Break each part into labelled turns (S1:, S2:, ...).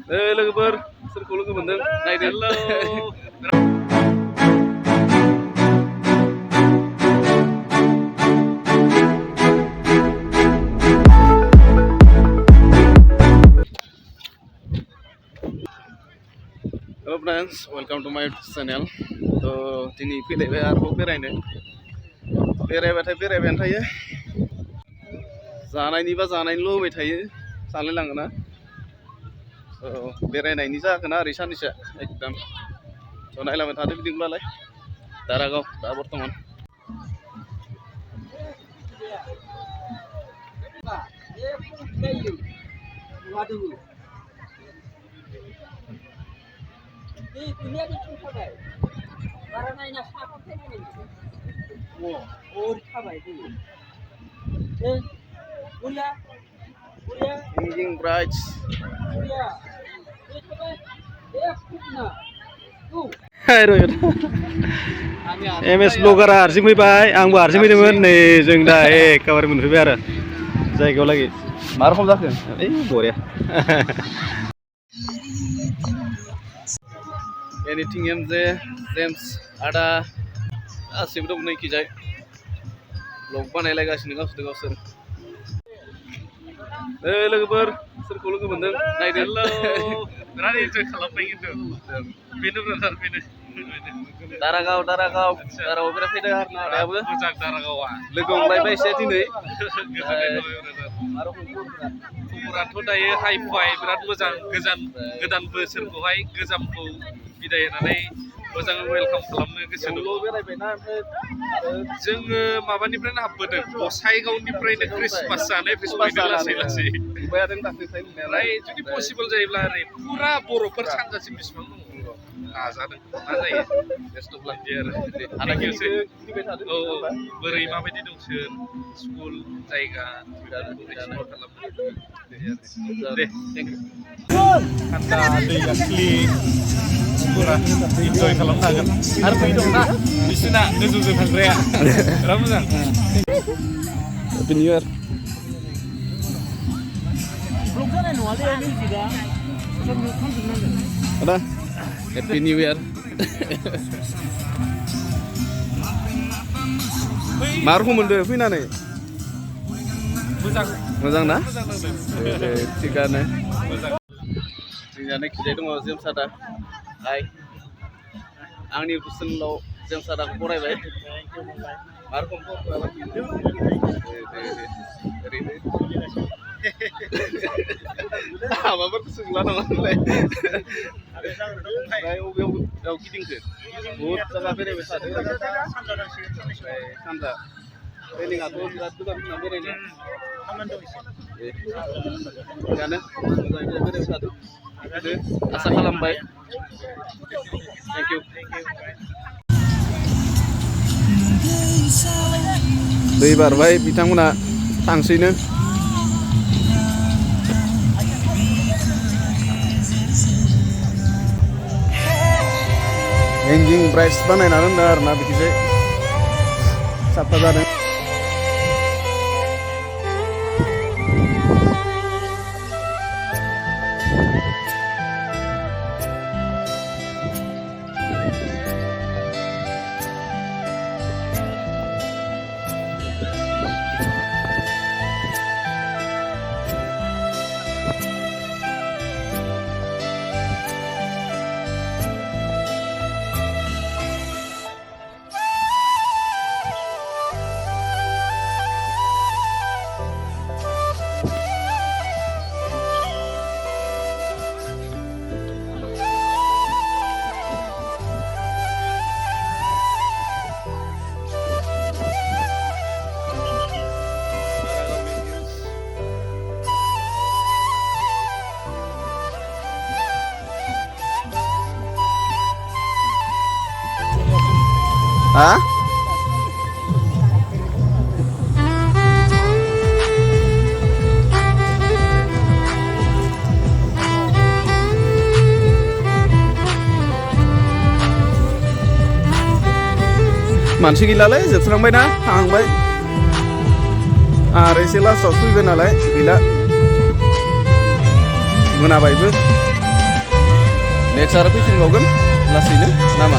S1: लोगोफोर सोरखौ लोगो मोनदों नायदो। Hello friends, welcome to my channel. तो दिनै फैलायबाय आरोबाव बेरायबाथाय बेरायबायानो थायो। जानायनिबा जानायनिल' होबाय थायो सानलायलाङोना। बेरायनायनि जागोना ओरै साननैसो एकदम थ' नायलांबाय थादो बिदिब्लालाय दारागाव दा बर्थमान। Changing brights. MS ब्लगारा हारसिं फैबाय आंबो हारसिं फैदोंमोन नै जों दा एखेबारे मोनफैबाय आरो जायगायाव लागै मा रखम जाखो ओइ बरिया एनिथिं एमजे जेम्स आदा गासिबो दं नैखिजाय ब्लग बानायलायगासिनो गावसोर लोगोफोर सोरखौ लोगो मोनदों नायदो।
S2: बिराद इन्जय खालामबाय खिन्थु बेनो
S1: दारागाव बिराद फैदों आरो ना आदायाबो
S2: मोजां दारागावआ
S1: लोगो हमलायबाय एसे दिनै।
S2: खबराथ' दायो हाइ फाइ बिराद मोजां गोदान बोसोरखौहाय गोजामखौ बिदाय होनानै मोजाङै वेलकाम खालामनो गोसो दङ। जोङो माबानिफ्रायनो हाबबोदों गसाइगावनिफ्रायनो ख्रिस्टमास जानो लासै ओमफ्राय जुदि पसिबल जायोब्ला ओरै फुरा बर'फोर सानजासिम बेसेबां दङ नाजादों मा जायो औ बोरै माबायदि दंसोर स्कुल जायगा एक्सप्लर खालामनो दे थेंक इउ। थान्दा दैया क्लिन पुरा इन्जय खालामनो हागोन आरो दै दंना बिसिना गोजौजों थांग्राया बिराद मोजां।
S1: Happy new year. आदा हेपि निउ इयार। मा रखम मोनदो फैनानै? मोजां ना? थिगानो जोंनिया खिजाय दङ जेम्स आदा। हाय आंनि बोसोनल' जेम्स आदाखौ फरायबाय मा रखम ओरैनो माबाफोरखौ सोंला नङालाय ओमफ्राय बबेयाव गिदिंखो बहुद जायगा बेरायबाय थादों सानजा ट्रेनिंआथ' बिराद गोजान गोजान बेरायनो थिगानो मोजाङै बेरायबाय थादों आसा खालामबाय। Thank you. दै बारबाय बिथांमोना थांसैनो। हेंगिं ब्राइट्स बानायना दोनदों आरोना बिदिजाय साफा जादों। Hah? मानसि गैलालै जोबस्रांबायना थांबाय आरो एसे लास्टआव फैबाय नालाय गैला मोनाबायबो। नेक्स्ट आरो फैफिनबावगोन लासैनो नामा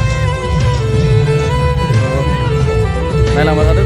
S1: नायलांबाय थादों